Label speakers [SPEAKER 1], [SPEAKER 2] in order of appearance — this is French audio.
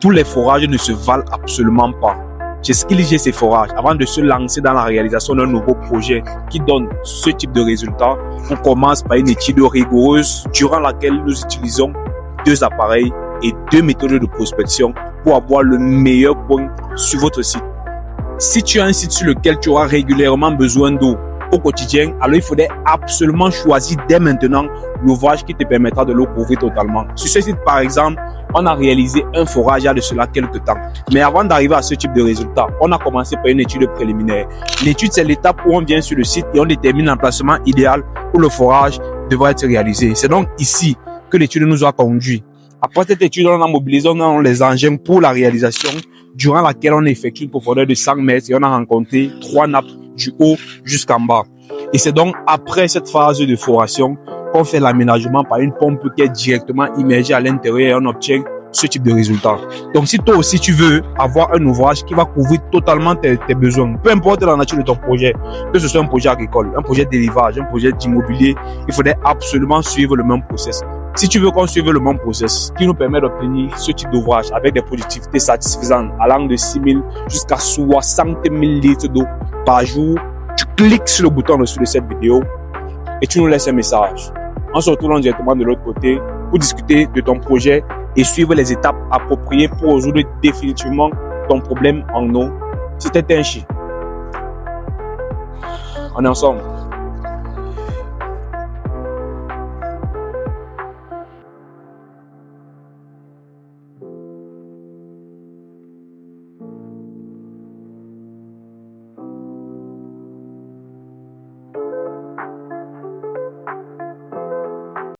[SPEAKER 1] tous les forages ne se valent absolument pas. J'ai ces forages avant de se lancer dans la réalisation d'un nouveau projet qui donne ce type de résultat. On commence par une étude rigoureuse durant laquelle nous utilisons 2 appareils et 2 méthodes de prospection pour avoir le meilleur point sur votre site. Si tu as un site sur lequel tu auras régulièrement besoin d'eau au quotidien, alors il faudrait absolument choisir dès maintenant l'ouvrage qui te permettra de l'eau couvrir totalement. Sur ce site, par exemple, on a réalisé un forage il y a de cela quelques temps. Mais avant d'arriver à ce type de résultat, on a commencé par une étude préliminaire. L'étude, c'est l'étape où on vient sur le site et on détermine l'emplacement idéal où le forage devra être réalisé. C'est donc ici que l'étude nous a conduit. Après cette étude, on a mobilisé les engins pour la réalisation, durant laquelle on effectue une profondeur de 100 mètres et on a rencontré 3 nappes du haut jusqu'en bas. Et c'est donc après cette phase de foration qu'on fait l'aménagement par une pompe qui est directement immergée à l'intérieur et on obtient ce type de résultat. Donc si toi aussi tu veux avoir un ouvrage qui va couvrir totalement tes besoins, peu importe la nature de ton projet, que ce soit un projet agricole, un projet d'élevage, un projet d'immobilier, il faudrait absolument suivre le même process. Si tu veux qu'on suive le même process qui nous permet d'obtenir ce type d'ouvrage avec des productivités satisfaisantes allant de 6 000 jusqu'à 60 000 litres d'eau par jour, tu cliques sur le bouton en dessous de cette vidéo et tu nous laisses un message. On se retrouve directement de l'autre côté pour discuter de ton projet et suivre les étapes appropriées pour résoudre définitivement ton problème en eau. C'était un chien. On est ensemble.